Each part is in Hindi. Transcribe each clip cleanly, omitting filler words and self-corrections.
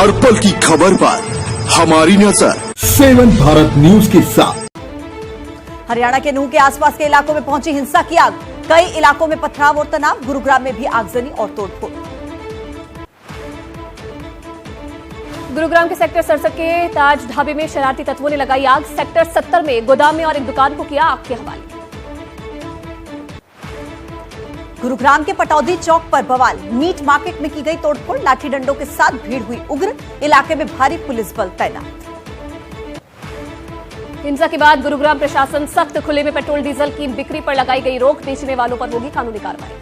हर पल की खबर पर हमारी नजर 7 भारत न्यूज के साथ। हरियाणा के नूह के आसपास के इलाकों में पहुंची हिंसा की आग। कई इलाकों में पथराव और तनाव। गुरुग्राम में भी आगजनी और तोड़फोड़। गुरुग्राम के सेक्टर 67 के ताज ढाबे में शरारती तत्वों ने लगाई आग। सेक्टर 70 में गोदाम में और एक दुकान को किया आग के हवाले। गुरुग्राम के पटौदी चौक पर बवाल। मीट मार्केट में की गई तोड़फोड़। लाठी डंडों के साथ भीड़ हुई उग्र। इलाके में भारी पुलिस बल तैनात। हिंसा के बाद गुरुग्राम प्रशासन सख्त। खुले में पेट्रोल डीजल की बिक्री पर लगाई गई रोक। बेचने वालों पर होगी कानूनी कार्रवाई।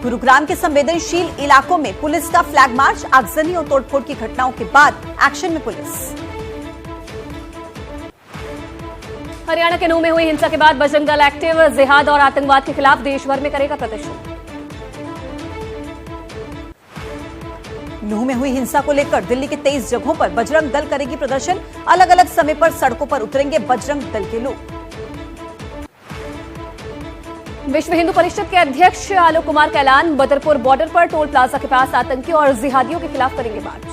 गुरुग्राम के संवेदनशील इलाकों में पुलिस का फ्लैग मार्च। आगजनी और तोड़फोड़ की घटनाओं के बाद एक्शन में पुलिस। हरियाणा के नूह में हुई हिंसा के बाद बजरंग दल एक्टिव। जिहाद और आतंकवाद के खिलाफ देश भर में करेगा प्रदर्शन। नूह में हुई हिंसा को लेकर दिल्ली के 23 जगहों पर बजरंग दल करेगी प्रदर्शन। अलग अलग समय पर सड़कों पर उतरेंगे बजरंग दल के लोग। विश्व हिंदू परिषद के अध्यक्ष आलोक कुमार का ऐलान। बदरपुर बॉर्डर पर टोल प्लाजा के पास आतंकियों और जिहादियों के खिलाफ करेंगे मार्च।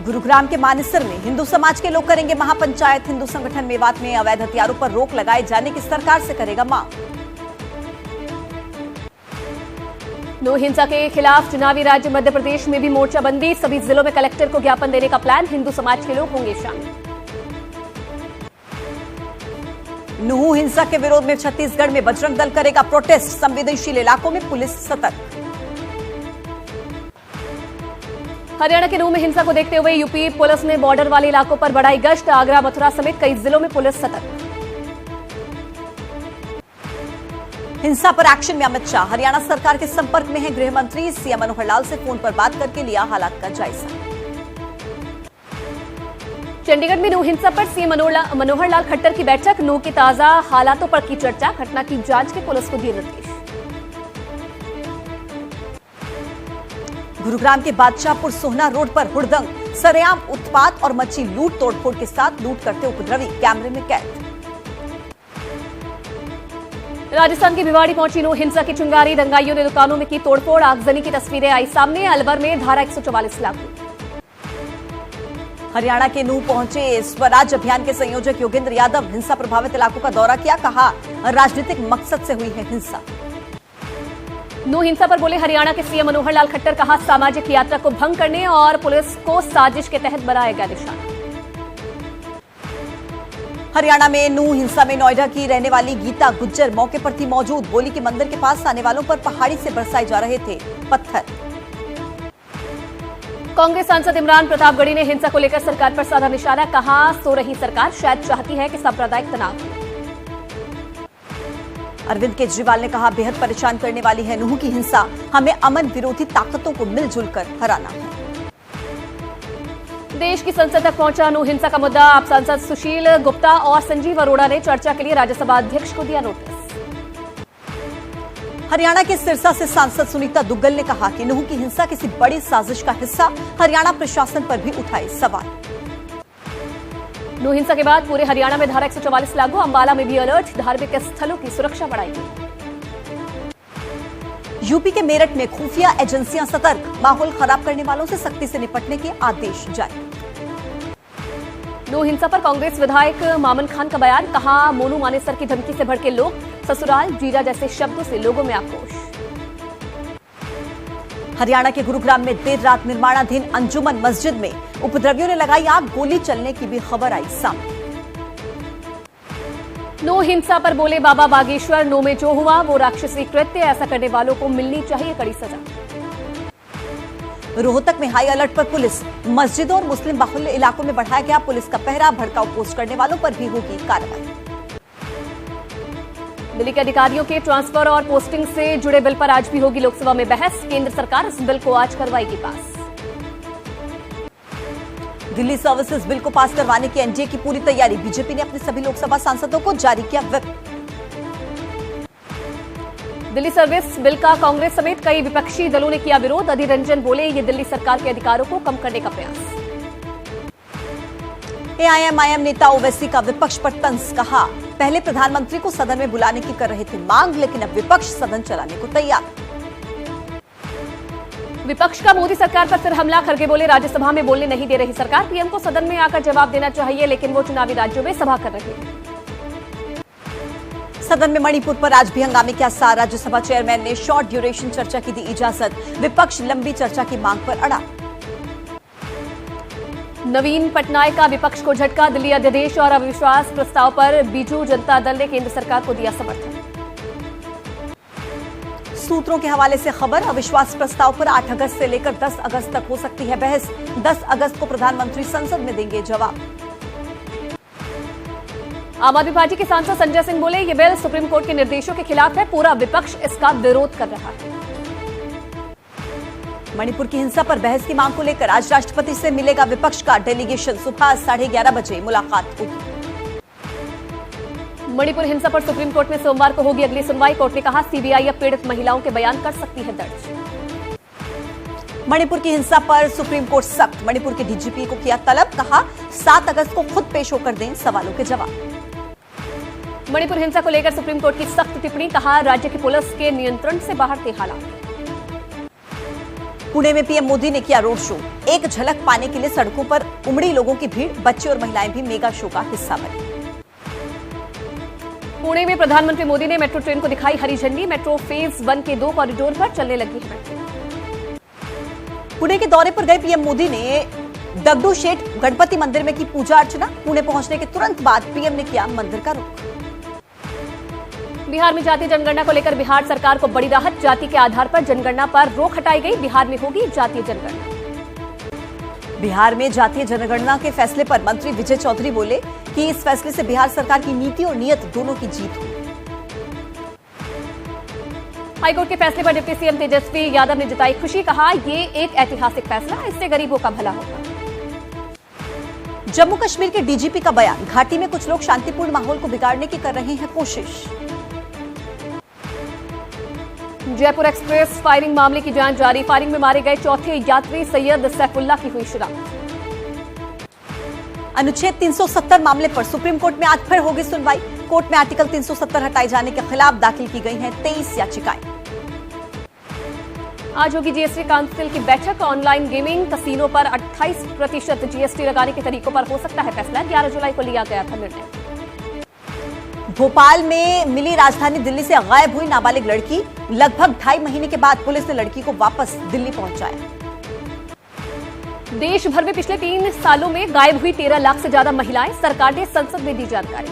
गुरुग्राम के मानेसर में हिंदू समाज के लोग करेंगे महापंचायत। हिंदू संगठन मेवात में अवैध हथियारों पर रोक लगाए जाने की सरकार से करेगा मांग। नूह हिंसा के खिलाफ चुनावी राज्य मध्य प्रदेश में भी मोर्चाबंदी। सभी जिलों में कलेक्टर को ज्ञापन देने का प्लान। हिंदू समाज के लोग होंगे शामिल। नूह हिंसा के विरोध में छत्तीसगढ़ में बजरंग दल करेगा प्रोटेस्ट। संवेदनशील इलाकों में पुलिस सतर्क। हरियाणा के नूह में हिंसा को देखते हुए यूपी पुलिस ने बॉर्डर वाले इलाकों पर बढ़ाई गश्त। आगरा, मथुरा समेत कई जिलों में पुलिस सतर्क। हिंसा पर एक्शन में अमित शाह। हरियाणा सरकार के संपर्क में है गृह मंत्री। सीएम मनोहर लाल से फोन पर बात करके लिया हालात का जायजा। चंडीगढ़ में नूह हिंसा पर सीएम मनोहर लाल खट्टर की बैठक। नूह की ताजा हालातों पर की चर्चा। घटना की जांच के पुलिस को दिए निर्देश। गुरुग्राम के बादशाहपुर सोहना रोड पर हुड़दंग। सरेआम उत्पात और मची लूट तोड़फोड़ के साथ लूट करते उपद्रवी कैमरे में कैद। राजस्थान की भिवाड़ी पहुंची नूह हिंसा की चिंगारी। दंगाइयों ने दुकानों में की तोड़फोड़। आगजनी की तस्वीरें आई सामने। अलवर में धारा 144 लागू। हरियाणा के नूह पहुंचे स्वराज अभियान के संयोजक योगेंद्र यादव। हिंसा प्रभावित इलाकों का दौरा किया। कहा राजनीतिक मकसद से हुई है हिंसा। नूह हिंसा पर बोले हरियाणा के सीएम मनोहर लाल खट्टर। कहा सामाजिक यात्रा को भंग करने और पुलिस को साजिश के तहत बनाया गया निशाना। हरियाणा में नूह हिंसा में नोएडा की रहने वाली गीता गुज्जर मौके पर थी मौजूद। बोली कि मंदिर के पास आने वालों पर पहाड़ी से बरसाए जा रहे थे पत्थर। कांग्रेस सांसद इमरान प्रतापगढ़ी ने हिंसा को लेकर सरकार पर साधा निशाना। कहा सो रही सरकार शायद चाहती है कि सांप्रदायिक तनाव हो। अरविंद केजरीवाल ने कहा बेहद परेशान करने वाली है नूह की हिंसा। हमें अमन विरोधी ताकतों को मिलजुल कर हराना है। देश की संसद तक पहुंचा नूह हिंसा का मुद्दा। आप सांसद सुशील गुप्ता और संजीव अरोड़ा ने चर्चा के लिए राज्यसभा अध्यक्ष को दिया नोटिस। हरियाणा के सिरसा से सांसद सुनीता दुग्गल ने कहा कि नूह की हिंसा किसी बड़ी साजिश का हिस्सा। हरियाणा प्रशासन पर भी उठाए सवाल। नूह हिंसा के बाद पूरे हरियाणा में धारा 144 लागू। अंबाला में भी अलर्ट। धार्मिक स्थलों की सुरक्षा बढ़ाई गई। यूपी के मेरठ में खुफिया एजेंसियां सतर्क। माहौल खराब करने वालों से सख्ती से निपटने के आदेश जारी। नूह हिंसा पर कांग्रेस विधायक मामन खान का बयान। कहा मोनू मानेसर की धमकी से भड़के लोग। ससुराल जीजा जैसे शब्दों से लोगों में आक्रोश। हरियाणा के गुरुग्राम में देर रात निर्माणाधीन अंजुमन मस्जिद में उपद्रवियों ने लगाई आग। गोली चलने की भी खबर आई सामने। नूह हिंसा पर बोले बाबा बागेश्वर। नूह में जो हुआ वो राक्षसी कृत्य। ऐसा करने वालों को मिलनी चाहिए कड़ी सजा। रोहतक में हाई अलर्ट पर पुलिस। मस्जिदों और मुस्लिम बाहुल्य इलाकों में बढ़ाया गया पुलिस का पहरा। भड़काऊ पोस्ट करने वालों पर भी होगी कार्रवाई। दिल्ली के अधिकारियों के ट्रांसफर और पोस्टिंग से जुड़े बिल पर आज भी होगी लोकसभा में बहस। केंद्र सरकार इस बिल को आज करवाएगी पास। दिल्ली सर्विसेज बिल को पास करवाने की एनडीए की पूरी तैयारी। बीजेपी ने अपने सभी लोकसभा सांसदों को जारी किया व्हिप। दिल्ली सर्विस बिल का कांग्रेस समेत कई विपक्षी दलों ने किया विरोध। अधीर रंजन बोले ये दिल्ली सरकार के अधिकारों को कम करने का प्रयास। एआईएमआईएम नेता ओवैसी का विपक्ष पर तंज। कहा पहले प्रधानमंत्री को सदन में बुलाने की कर रहे थे मांग, लेकिन अब विपक्ष सदन चलाने को तैयार। विपक्ष का मोदी सरकार पर फिर हमला। खड़गे बोले राज्यसभा में बोलने नहीं दे रही सरकार, पीएम को सदन में आकर जवाब देना चाहिए, लेकिन वो चुनावी राज्यों में सभा कर रहे हैं। सदन में मणिपुर पर आज भी हंगामे के आसार। राज्यसभा चेयरमैन ने शॉर्ट ड्यूरेशन चर्चा की दी इजाजत। विपक्ष लंबी चर्चा की मांग पर अड़ा। नवीन पटनायक का विपक्ष को झटका। दिल्ली अध्यादेश और अविश्वास प्रस्ताव पर बीजू जनता दल ने केंद्र सरकार को दिया समर्थन। सूत्रों के हवाले से खबर, अविश्वास प्रस्ताव पर 8 अगस्त से लेकर 10 अगस्त तक हो सकती है बहस। 10 अगस्त को प्रधानमंत्री संसद में देंगे जवाब। आम आदमी पार्टी के सांसद संजय सिंह बोले ये बिल सुप्रीम कोर्ट के निर्देशों के खिलाफ है, पूरा विपक्ष इसका विरोध कर रहा है। मणिपुर की हिंसा पर बहस की मांग को लेकर आज राष्ट्रपति से मिलेगा विपक्ष का डेलीगेशन। सुबह 11:30 बजे मुलाकात होगी। मणिपुर हिंसा पर सुप्रीम कोर्ट में सोमवार को होगी अगली सुनवाई। कोर्ट ने कहा सीबीआई अब पीड़ित महिलाओं के बयान कर सकती है दर्ज। मणिपुर की हिंसा पर सुप्रीम कोर्ट सख्त। मणिपुर के डीजीपी को किया तलब, कहा 7 अगस्त को खुद पेश होकर दें सवालों के जवाब। मणिपुर हिंसा को लेकर सुप्रीम कोर्ट की सख्त टिप्पणी, कहा राज्य की पुलिस के नियंत्रण से बाहर थे हालात। पुणे में पीएम मोदी ने किया रोड शो। एक झलक पाने के लिए सड़कों पर उमड़ी लोगों की भीड़। बच्चे और महिलाएं भी मेगा शो का हिस्सा बने। पुणे में प्रधानमंत्री मोदी ने मेट्रो ट्रेन को दिखाई हरी झंडी। मेट्रो फेज 1 के 2 कॉरिडोर पर चलने लगी है मेट्रो। पुणे के दौरे पर गए पीएम मोदी ने दगडू शेठ गणपति मंदिर में की पूजा अर्चना। पुणे पहुंचने के तुरंत बाद पीएम ने किया मंदिर का रुख। बिहार में जातीय जनगणना को लेकर बिहार सरकार को बड़ी राहत। जाति के आधार पर जनगणना पर रोक हटाई गई। बिहार में होगी जातीय जनगणना। बिहार में जातीय जनगणना के फैसले पर मंत्री विजय चौधरी बोले कि इस फैसले से बिहार सरकार की नीति और नीयत दोनों की जीत हुई। हाईकोर्ट के फैसले पर डिप्टी सीएम तेजस्वी यादव ने जताई खुशी, कहा ये एक ऐतिहासिक फैसला, इससे गरीबों का भला होगा। जम्मू कश्मीर के डीजीपी का बयान, घाटी में कुछ लोग शांतिपूर्ण माहौल को बिगाड़ने की कर रहे हैं कोशिश। जयपुर एक्सप्रेस फायरिंग मामले की जांच जारी। फायरिंग में मारे गए चौथे यात्री सैयद सैफुल्लाह की हुई शिनाख्त। अनुच्छेद 370 मामले पर सुप्रीम कोर्ट में आज फिर होगी सुनवाई। कोर्ट में आर्टिकल 370 हटाए जाने के खिलाफ दाखिल की गई हैं 23 याचिकाएं। आज होगी जीएसटी काउंसिल की बैठक। ऑनलाइन गेमिंग कसीनो पर 28% जीएसटी लगाने के तरीकों पर हो सकता है फैसला। 11 जुलाई को लिया गया था निर्णय। भोपाल में मिली राजधानी दिल्ली से गायब हुई नाबालिग लड़की। लगभग 2.5 महीने के बाद पुलिस ने लड़की को वापस दिल्ली पहुंचाया। देश भर में पिछले 3 सालों में गायब हुई 13 लाख से ज्यादा महिलाएं। सरकार ने संसद में दी जानकारी।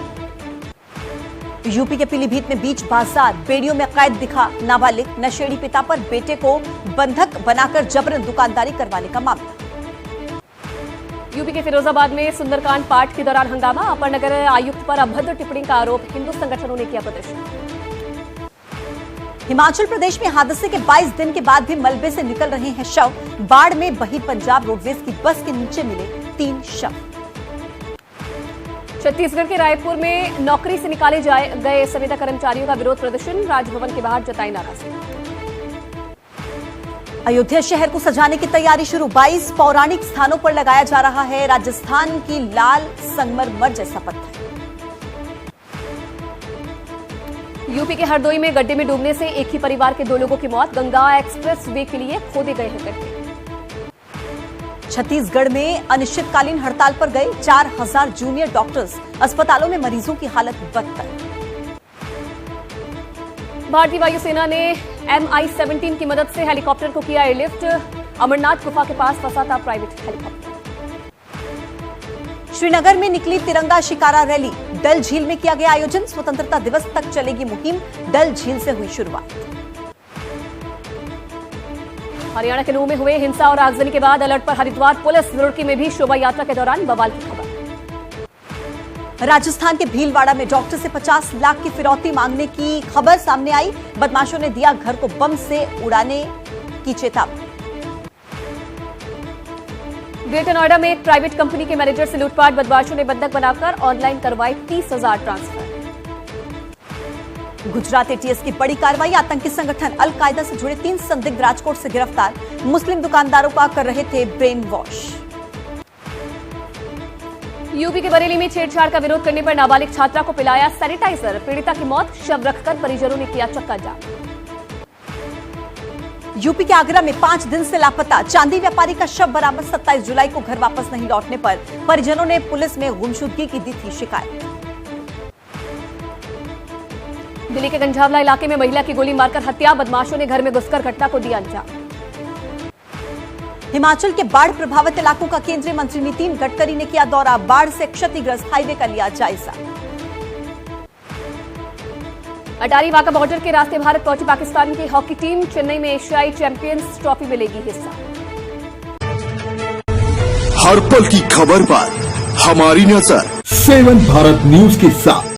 यूपी के पीलीभीत में बीच बाजार बेड़ियों में कैद दिखा नाबालिग। नशेड़ी पिता पर बेटे को बंधक बनाकर जबरन दुकानदारी करवाने का मामला। यूपी के फिरोजाबाद में सुंदरकांड पाठ के दौरान हंगामा। अपर नगर आयुक्त पर अभद्र टिप्पणी का आरोप। हिंदू संगठनों ने किया प्रदर्शन। हिमाचल प्रदेश में हादसे के 22 दिन के बाद भी मलबे से निकल रहे हैं शव। बाढ़ में बही पंजाब रोडवेज की बस के नीचे मिले 3 शव। छत्तीसगढ़ के रायपुर में नौकरी से निकाले गए संविदा कर्मचारियों का विरोध प्रदर्शन। राजभवन के बाहर जताई नाराजगी। अयोध्या शहर को सजाने की तैयारी शुरू। 22 पौराणिक स्थानों पर लगाया जा रहा है राजस्थान की लाल संगमरमर जैसा पत्थर। यूपी के हरदोई में गड्ढे में डूबने से एक ही परिवार के 2 लोगों की मौत। गंगा एक्सप्रेस वे के लिए खोदे गए हैं गड्ढे। छत्तीसगढ़ में अनिश्चितकालीन हड़ताल पर गए 4000 जूनियर डॉक्टर्स। अस्पतालों में मरीजों की हालत बदतर। भारतीय वायुसेना ने MI-17 की मदद से हेलीकॉप्टर को किया एयरलिफ्ट। अमरनाथ गुफा के पास फंसा था प्राइवेट हेलीकॉप्टर। श्रीनगर में निकली तिरंगा शिकारा रैली। डल झील में किया गया आयोजन। स्वतंत्रता दिवस तक चलेगी मुहिम। डल झील से हुई शुरुआत। हरियाणा के नूह में हुए हिंसा और आगजनी के बाद अलर्ट पर हरिद्वार पुलिस। रुड़की में भी शोभा यात्रा के दौरान बवाल की खबर। राजस्थान के भीलवाड़ा में डॉक्टर से 50 लाख की फिरौती मांगने की खबर सामने आई। बदमाशों ने दिया घर को बम से उड़ाने की चेतावनी। ग्रेटर नोएडा में एक प्राइवेट कंपनी के मैनेजर से लूटपाट। बदमाशों ने बंधक बनाकर ऑनलाइन करवाई 30,000 ट्रांसफर। गुजरात एटीएस की बड़ी कार्रवाई। आतंकी संगठन अल-कायदा से जुड़े 3 संदिग्ध राजकोट से गिरफ्तार। मुस्लिम दुकानदारों का कर रहे थे ब्रेन वॉश। यूपी के बरेली में छेड़छाड़ का विरोध करने पर नाबालिग छात्रा को पिलाया सैनिटाइजर। पीड़िता की मौत। शव रखकर परिजनों ने किया चक्का जाम। यूपी के आगरा में 5 दिन से लापता चांदी व्यापारी का शव बरामद। 27 जुलाई को घर वापस नहीं लौटने पर परिजनों ने पुलिस में गुमशुदगी की दी थी शिकायत। दिल्ली के गंजावला इलाके में महिला की गोली मारकर हत्या, बदमाशों ने घर में घुसकर घटना को दिया अंजाम। हिमाचल के बाढ़ प्रभावित इलाकों का केंद्रीय मंत्री नितिन गडकरी ने किया दौरा। बाढ़ से क्षतिग्रस्त हाईवे का लिया जायजा। अटारी वाघा बॉर्डर के रास्ते भारत पहुंची पाकिस्तान की हॉकी टीम। चेन्नई में एशियाई चैंपियंस ट्रॉफी में लेगी हिस्सा। हर पल की खबर पर हमारी नजर। 7 भारत न्यूज के साथ